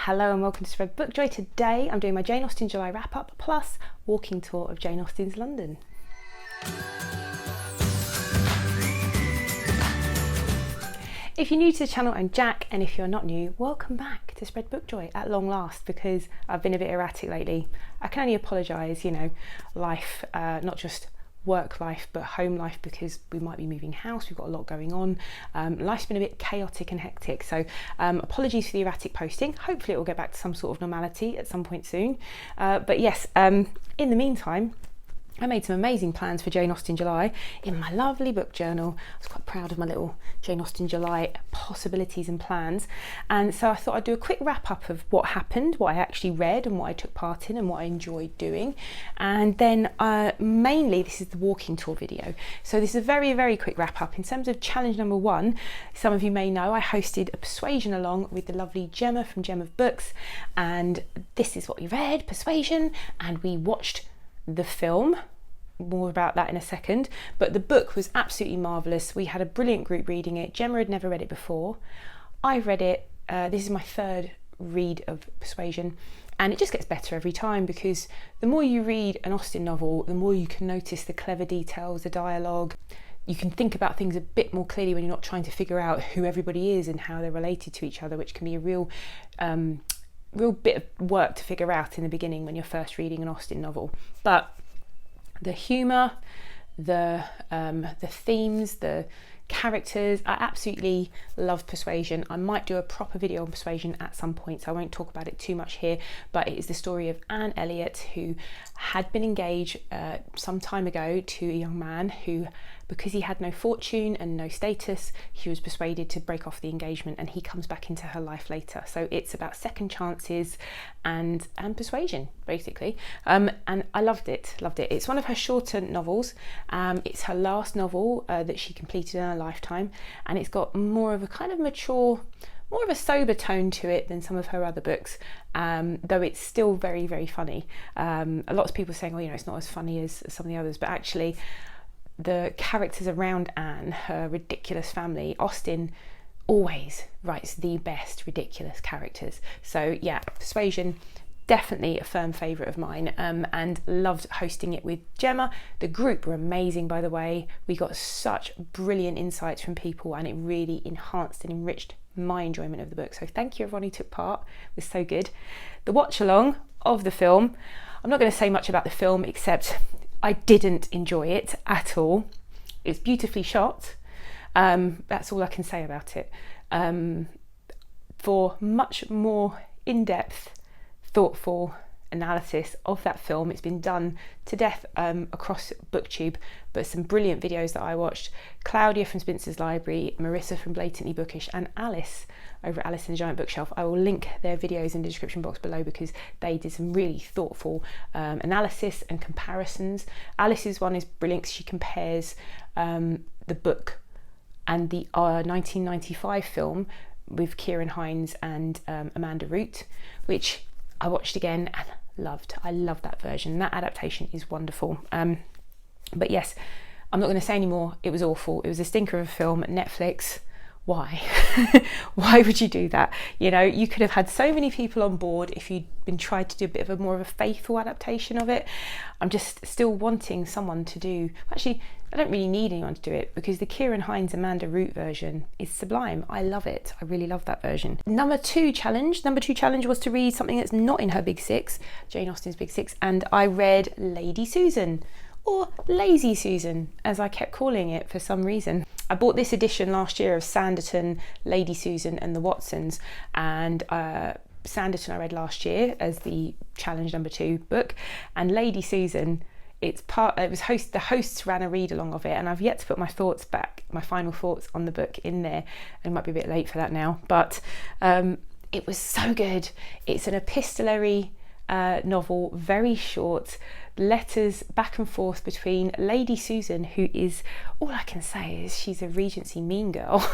Hello and welcome to Spread Book Joy. Today I'm doing my Jane Austen July wrap-up plus walking tour of Jane Austen's London. If you're new to the channel, I'm Jack, and if you're not new, welcome back to Spread Book Joy at long last, because I've been a bit erratic lately. I can only apologise, life, not just work life but home life, because we might be moving house, we've got a lot going on. Life's been a bit chaotic and hectic, so apologies for the erratic posting. Hopefully it will get back to some sort of normality at some point soon, but yes, in the meantime I made some amazing plans for Jane Austen July in my lovely book journal. I was quite proud of my little Jane Austen July possibilities and plans, and so I thought I'd do a quick wrap up of what happened, what I actually read and what I took part in and what I enjoyed doing. And then mainly this is the walking tour video, so this is a very quick wrap up. In terms of challenge number one, some of you may know I hosted a Persuasion along with the lovely Gemma from Gem of Books, and this is what we read, Persuasion, and we watched the film. More about that in a second, but the book was absolutely marvellous. We had a brilliant group reading it. Gemma had never read it before. I've read it, this is my third read of Persuasion, and it just gets better every time, because the more you read an Austen novel, the more you can notice the clever details, the dialogue. You can think about things a bit more clearly when you're not trying to figure out who everybody is and how they're related to each other, which can be a real bit of work to figure out in the beginning when you're first reading an Austen novel. But the humour, the themes, the characters, I absolutely love Persuasion. I might do a proper video on Persuasion at some point, so I won't talk about it too much here, but it is the story of Anne Elliot, who had been engaged some time ago to a young man who, because he had no fortune and no status, he was persuaded to break off the engagement, and he comes back into her life later. So it's about second chances and persuasion, basically. And I loved it. It's one of her shorter novels. It's her last novel that she completed in her lifetime, and it's got more of a kind of mature, more of a sober tone to it than some of her other books, though it's still very funny. A lot of people saying, it's not as funny as some of the others, but actually the characters around Anne, her ridiculous family, Austen always writes the best ridiculous characters. So yeah, Persuasion, definitely a firm favourite of mine, and loved hosting it with Gemma. The group were amazing, by the way. We got such brilliant insights from people, and it really enhanced and enriched my enjoyment of the book. So thank you everyone who took part, it was so good. The watch along of the film, I'm not going to say much about the film except I didn't enjoy it at all. It's beautifully shot, that's all I can say about it. For much more in-depth, thoughtful analysis of that film, it's been done to death across Booktube, but some brilliant videos that I watched: Claudia from Spencer's Library, Marissa from Blatantly Bookish, and Alice over at Alice in the Giant Bookshelf. I will link their videos in the description box below, because they did some really thoughtful analysis and comparisons. Alice's one is brilliant. She compares the book and the 1995 film with Kieran Hines and Amanda Root, which I watched again and loved. I love that version. That adaptation is wonderful. But yes, I'm not going to say any more. It was awful. It was a stinker of a film. Netflix, why? Why would you do that? You could have had so many people on board if you'd been tried to do a bit of more of a faithful adaptation of it. I'm just still wanting someone to do, actually I don't really need anyone to do it, because the Kieran Hines Amanda Root version is sublime. I love it. I really love that version. Number two challenge was to read something that's not in her big six, Jane Austen's big six, and I read Lady Susan, or Lazy Susan as I kept calling it for some reason. I bought this edition last year of Sanditon, Lady Susan and the Watsons, and Sanditon I read last year as the challenge number 2 book, and Lady Susan, the hosts ran a read along of it, and I've yet to put my final thoughts on the book in there. It might be a bit late for that now, but it was so good. It's an epistolary novel, very short, letters back and forth between Lady Susan, who is, all I can say is she's a Regency mean girl.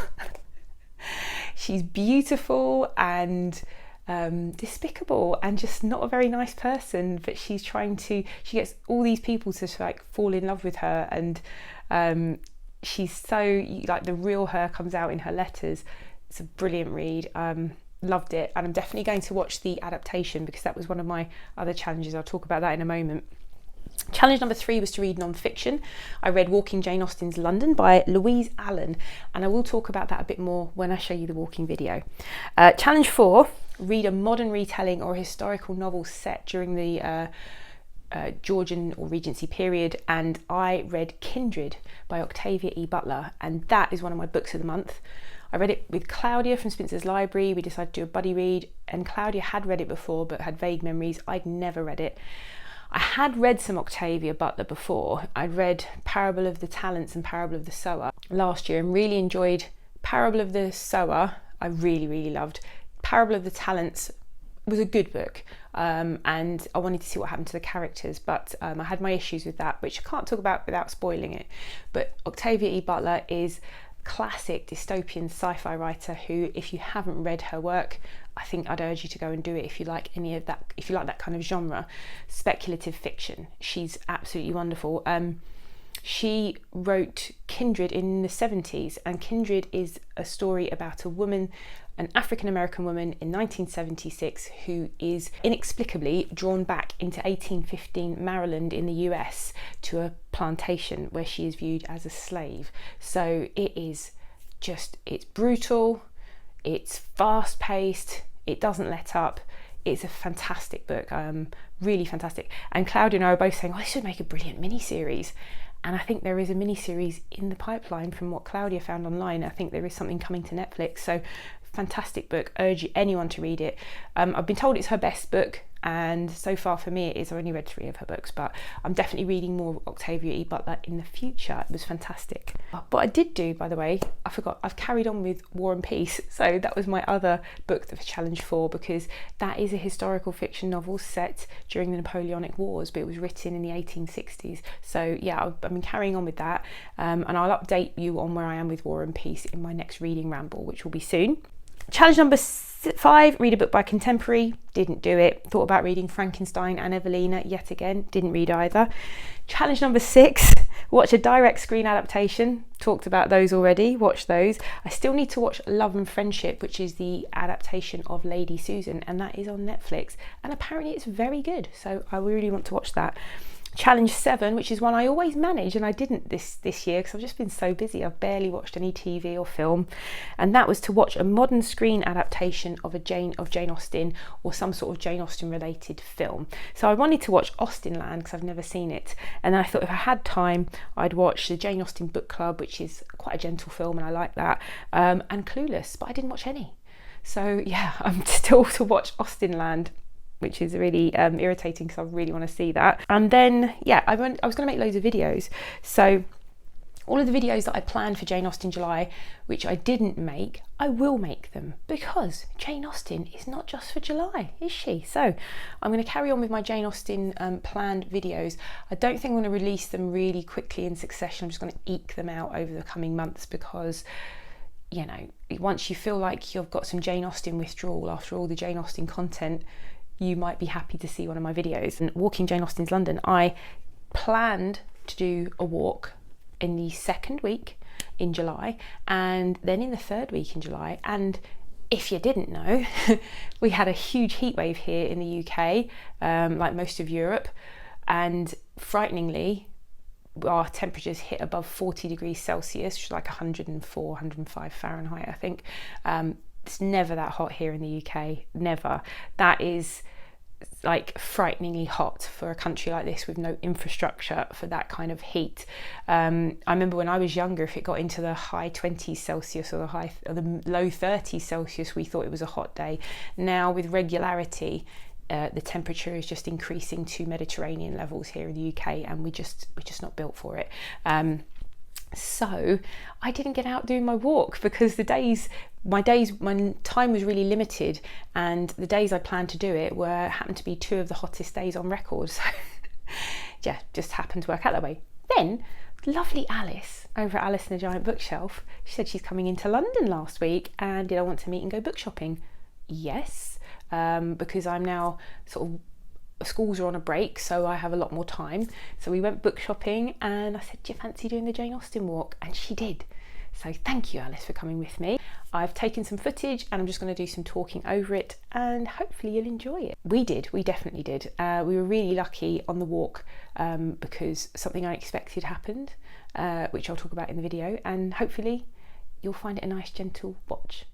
She's beautiful and despicable and just not a very nice person, but she gets all these people to fall in love with her, and she's so, the real her comes out in her letters. It's a brilliant read. loved it, and I'm definitely going to watch the adaptation because that was one of my other challenges. I'll talk about that in a moment. Challenge number 3 was to read non-fiction. I read Walking Jane Austen's London by Louise Allen, and I will talk about that a bit more when I show you the walking video. Challenge 4, read a modern retelling or a historical novel set during the Georgian or Regency period, and I read Kindred by Octavia E. Butler, and that is one of my books of the month. I read it with Claudia from Spencer's Library. We decided to do a buddy read, and Claudia had read it before but had vague memories. I'd never read it. I had read some Octavia Butler before. I'd read Parable of the Talents and Parable of the Sower last year and really enjoyed Parable of the Sower. I really loved. Parable of the Talents was a good book, and I wanted to see what happened to the characters, but I had my issues with that, which I can't talk about without spoiling it. But Octavia E. Butler is classic dystopian sci-fi writer who, if you haven't read her work, I think I'd urge you to go and do it if you like any of that, if you like that kind of genre, speculative fiction. She's absolutely wonderful. She wrote Kindred in the 70s, and Kindred is a story about a woman, an African-American woman in 1976 who is inexplicably drawn back into 1815 Maryland in the US to a plantation where she is viewed as a slave. So it is just, it's brutal, it's fast-paced, it doesn't let up. It's a fantastic book, really fantastic. And Claudia and I were both saying, oh, this would make a brilliant mini-series. And I think there is a mini-series in the pipeline from what Claudia found online. I think there is something coming to Netflix. So fantastic book, urge anyone to read it. I've been told it's her best book, and so far for me it is. I've only read 3 of her books, but I'm definitely reading more Octavia E. Butler in the future. It was fantastic. But I did do, by the way, I forgot, I've carried on with War and Peace. So that was my other book that was challenge 4, because that is a historical fiction novel set during the Napoleonic Wars, but it was written in the 1860s. So yeah, I've been carrying on with that, and I'll update you on where I am with War and Peace in my next reading ramble, which will be soon. Challenge number 5, read a book by a contemporary. Didn't do it. Thought about reading Frankenstein and Evelina yet again. Didn't read either. Challenge number 6, watch a direct screen adaptation. Talked about those already. Watch those. I still need to watch Love and Friendship, which is the adaptation of Lady Susan, and that is on Netflix. And apparently it's very good. So I really want to watch that. Challenge 7, which is one I always manage, and I didn't this year because I've just been so busy. I've barely watched any TV or film, and that was to watch a modern screen adaptation of Jane Austen, or some sort of Jane Austen related film. So I wanted to watch Austenland because I've never seen it, and then I thought if I had time I'd watch the Jane Austen Book Club, which is quite a gentle film and I like that, and Clueless, but I didn't watch any. So yeah, I'm still to watch Austenland, which is really irritating because I really want to see that. And then, yeah, I was going to make loads of videos. So all of the videos that I planned for Jane Austen July, which I didn't make, I will make them, because Jane Austen is not just for July, is she? So I'm going to carry on with my Jane Austen planned videos. I don't think I'm going to release them really quickly in succession. I'm just going to eke them out over the coming months, because, you know, once you feel like you've got some Jane Austen withdrawal after all the Jane Austen content, you might be happy to see one of my videos. And Walking Jane Austen's London, I planned to do a walk in the 2nd week in July, and then in the 3rd week in July. And if you didn't know, we had a huge heat wave here in the UK, like most of Europe, and frighteningly, our temperatures hit above 40 degrees Celsius, which is like 104, 105 Fahrenheit, I think. It's never that hot here in the UK, never. That is like frighteningly hot for a country like this with no infrastructure for that kind of heat. I remember when I was younger, if it got into the high 20s Celsius or the low 30s Celsius, we thought it was a hot day. Now with regularity, the temperature is just increasing to Mediterranean levels here in the UK, and we're just not built for it. So I didn't get out doing my walk because my time was really limited, and the days I planned to do it happened to be 2 of the hottest days on record. So yeah, just happened to work out that way. Then lovely Alice over at Alice and the Giant Bookshelf, she said she's coming into London last week, and did I want to meet and go book shopping? Yes, because I'm now sort of, schools are on a break, so I have a lot more time. So we went book shopping, and I said, do you fancy doing the Jane Austen walk? And she did. So thank you, Alice, for coming with me. I've taken some footage and I'm just going to do some talking over it, and hopefully you'll enjoy it. We definitely did. We were really lucky on the walk because something unexpected happened, which I'll talk about in the video, and hopefully you'll find it a nice gentle watch.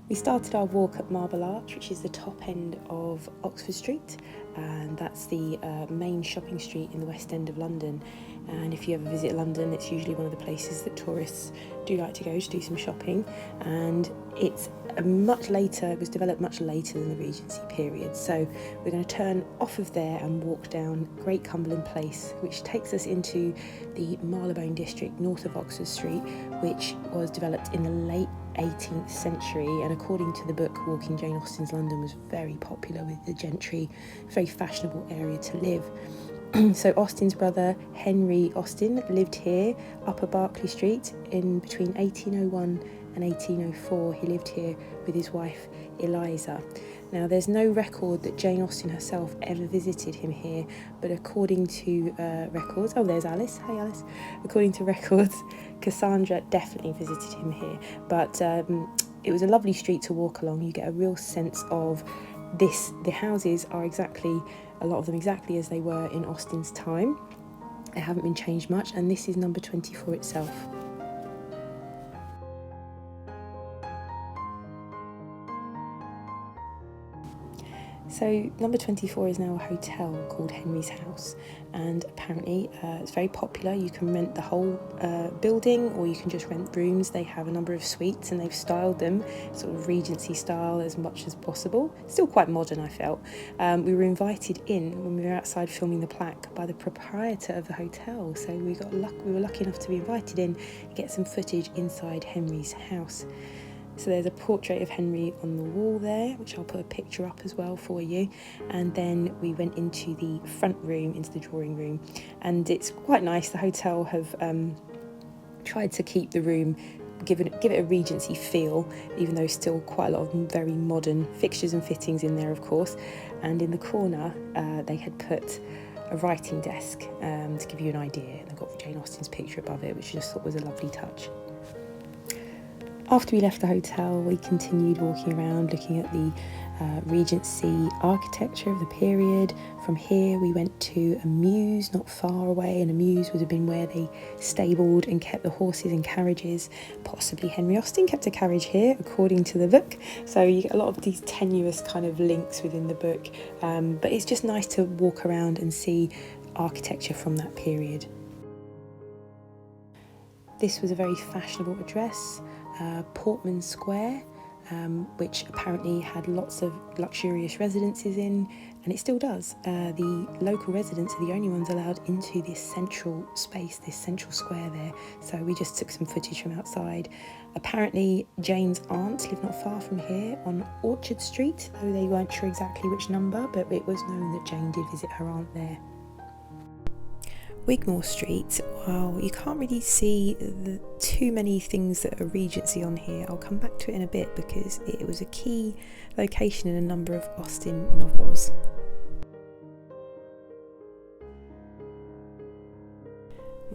We started our walk at Marble Arch, which is the top end of Oxford Street, and that's the main shopping street in the West End of London. And if you ever visit London, it's usually one of the places that tourists do like to go to do some shopping. And it's it was developed much later than the Regency period. So we're going to turn off of there and walk down Great Cumberland Place, which takes us into the Marylebone district north of Oxford Street, which was developed in the late 18th century, and according to the book Walking Jane Austen's London, was very popular with the gentry, very fashionable area to live. So Austen's brother Henry Austen lived here, Upper Berkeley Street, in between 1801 and 1804. He lived here with his wife Eliza. Now, there's no record that Jane Austen herself ever visited him here, but according to records, oh, there's Alice. Hey, Alice. According to records, Cassandra definitely visited him here. But it was a lovely street to walk along. You get a real sense of this. The houses are a lot of them exactly as they were in Austen's time. They haven't been changed much, and this is number 24 itself. So number 24 is now a hotel called Henry's House, and apparently it's very popular. You can rent the whole building, or you can just rent rooms. They have a number of suites and they've styled them sort of Regency style as much as possible. Still quite modern, I felt. We were invited in when we were outside filming the plaque by the proprietor of the hotel, so we were lucky enough to be invited in to get some footage inside Henry's house. So there's a portrait of Henry on the wall there, which I'll put a picture up as well for you. And then we went into the front room, into the drawing room. And it's quite nice. The hotel have tried to keep the room, give it a Regency feel, even though still quite a lot of very modern fixtures and fittings in there, of course. And in the corner, they had put a writing desk to give you an idea. And I've got Jane Austen's picture above it, which I just thought was a lovely touch. After we left the hotel, we continued walking around looking at the Regency architecture of the period. From here we went to a mews not far away, and a mews would have been where they stabled and kept the horses and carriages. Possibly Henry Austen kept a carriage here, according to the book. So you get a lot of these tenuous kind of links within the book, but it's just nice to walk around and see architecture from that period. This was a very fashionable address, Portman Square, which apparently had lots of luxurious residences in, and it still does. The local residents are the only ones allowed into this central space, this central square there, so we just took some footage from outside. Apparently Jane's aunts live not far from here on Orchard Street, though they weren't sure exactly which number, but it was known that Jane did visit her aunt there. Wigmore Street, well, you can't really see too many things that are Regency on here. I'll come back to it in a bit because it was a key location in a number of Austen novels.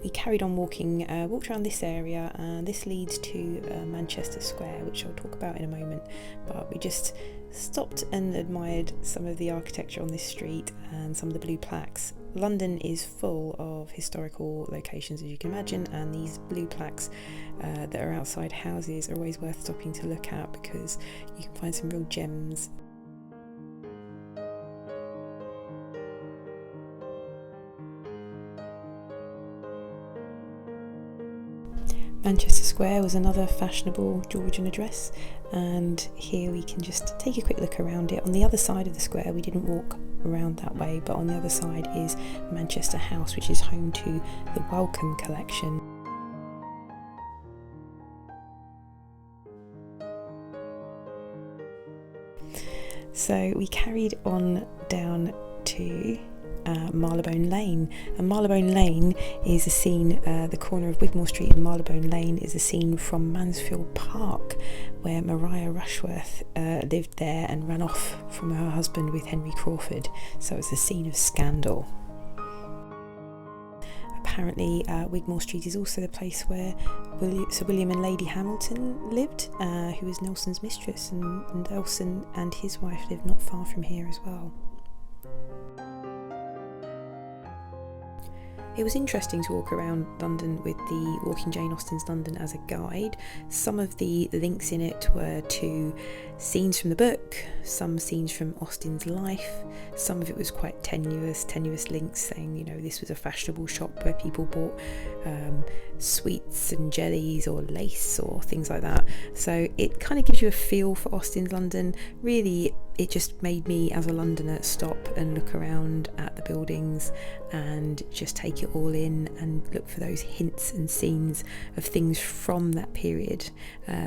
We carried on walking, walked around this area, and this leads to Manchester Square, which I'll talk about in a moment, but we just stopped and admired some of the architecture on this street and some of the blue plaques. London is full of historical locations, as you can imagine, and these blue plaques that are outside houses are always worth stopping to look at because you can find some real gems. Manchester Square was another fashionable Georgian address, and here we can just take a quick look around it. On the other side of the square, we didn't walk around that way, but on the other side is Manchester House, which is home to the Wellcome collection. So we carried on down to Marylebone Lane, and Marylebone Lane is a scene, the corner of Wigmore Street and Marylebone Lane is a scene from Mansfield Park, where Maria Rushworth lived there and ran off from her husband with Henry Crawford, so it's a scene of scandal. apparently Wigmore Street is also the place where Sir William and Lady Hamilton lived, who was Nelson's mistress, and Nelson and his wife lived not far from here as well. It was interesting to walk around London with the Walking Jane Austen's London as a guide. Some of the links in it were to scenes from the book, some scenes from Austen's life. Some of it was quite tenuous links saying, you know, this was a fashionable shop where people bought sweets and jellies or lace or things like that. So it kind of gives you a feel for Austen's London. Really, it just made me as a Londoner stop and look around at the buildings and just take it all in and look for those hints and scenes of things from that period.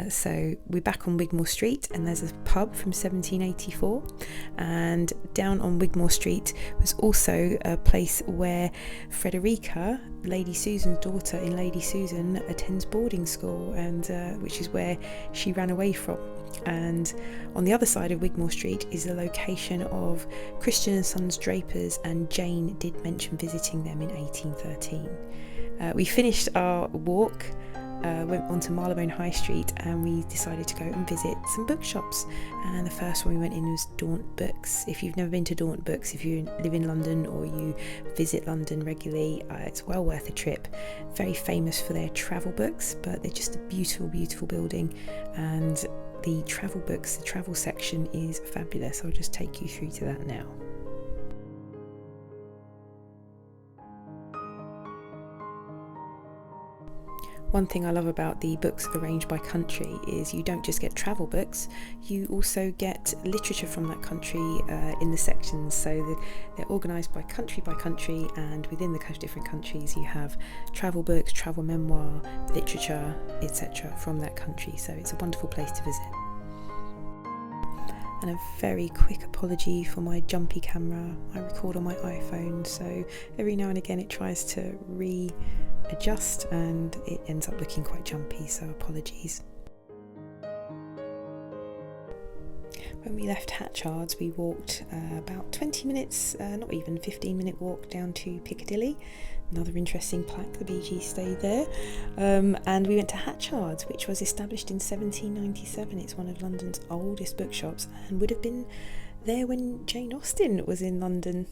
So we're back on Wigmore Street, and there's a pub from 1784, and down on Wigmore Street was also a place where Frederica, Lady Susan's daughter in Lady Susan, attends boarding school, and which is where she ran away from. And on the other side of Wigmore Street is the location of Christian & Sons drapers, and Jane did mention visiting them in 1813. We finished our walk, went on to Marylebone High Street, and we decided to go and visit some bookshops. And the first one we went in was Daunt Books. If you've never been to Daunt Books, if you live in London or you visit London regularly, it's well worth a trip. Very famous for their travel books, but they're just a beautiful, beautiful building, and the travel books, the travel section is fabulous. I'll just take you through to that now. One thing I love about the books arranged by country is you don't just get travel books, you also get literature from that country in the sections. So they're organised by country, and within the different countries you have travel books, travel memoir, literature, etc. from that country. So it's a wonderful place to visit. And a very quick apology for my jumpy camera. I record on my iPhone, so every now and again it tries to readjust and it ends up looking quite jumpy, so apologies. When we left Hatchard's, we walked about 20 minutes, not even 15-minute walk down to Piccadilly. Another interesting plaque, the Bee Gees stayed there. And we went to Hatchard's, which was established in 1797. It's one of London's oldest bookshops and would have been there when Jane Austen was in London.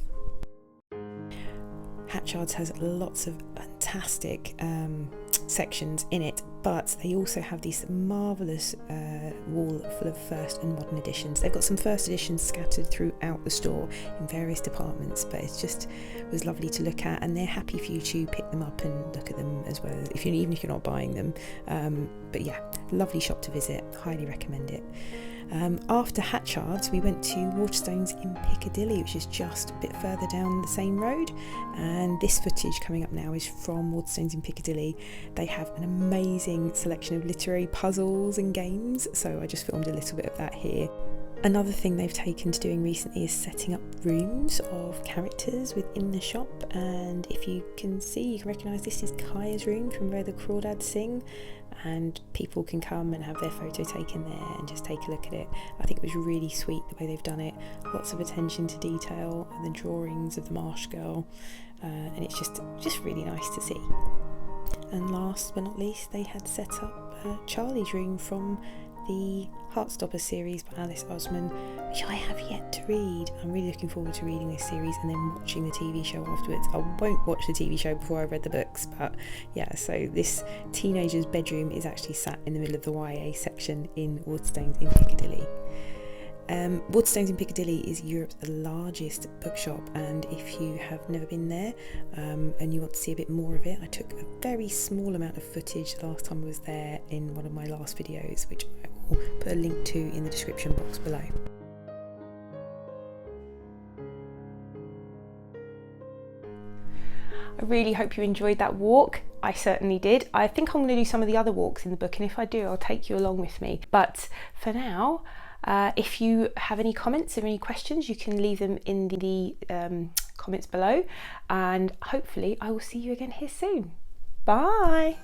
Hatchard's has lots of fantastic sections in it, but they also have this marvellous wall full of first and modern editions. They've got some first editions scattered throughout the store in various departments, but it was lovely to look at, and they're happy for you to pick them up and look at them as well, even if you're not buying them. But yeah, lovely shop to visit, highly recommend it. After Hatchard's, we went to Waterstones in Piccadilly, which is just a bit further down the same road, and this footage coming up now is from Waterstones in Piccadilly. They have an amazing selection of literary puzzles and games, so I just filmed a little bit of that here. Another thing they've taken to doing recently is setting up rooms of characters within the shop, and if you can see, you can recognise this is Kaya's room from Where the Crawdads Sing, and people can come and have their photo taken there and just take a look at it. I think it was really sweet the way they've done it, lots of attention to detail and the drawings of the Marsh Girl, and it's just really nice to see. And last but not least, they had set up Charlie's room from the Heartstopper series by Alice Osman, which I have yet to read. I'm really looking forward to reading this series and then watching the TV show afterwards. I won't watch the TV show before I've read the books, but yeah, so this teenager's bedroom is actually sat in the middle of the YA section in Waterstones in Piccadilly. Waterstones in Piccadilly is Europe's largest bookshop, and if you have never been there and you want to see a bit more of it, I took a very small amount of footage the last time I was there in one of my last videos, which I will put a link to in the description box below. I really hope you enjoyed that walk. I certainly did. I think I'm going to do some of the other walks in the book, and if I do, I'll take you along with me. But for now, if you have any comments or any questions, you can leave them in the comments below, and hopefully I will see you again here soon. Bye!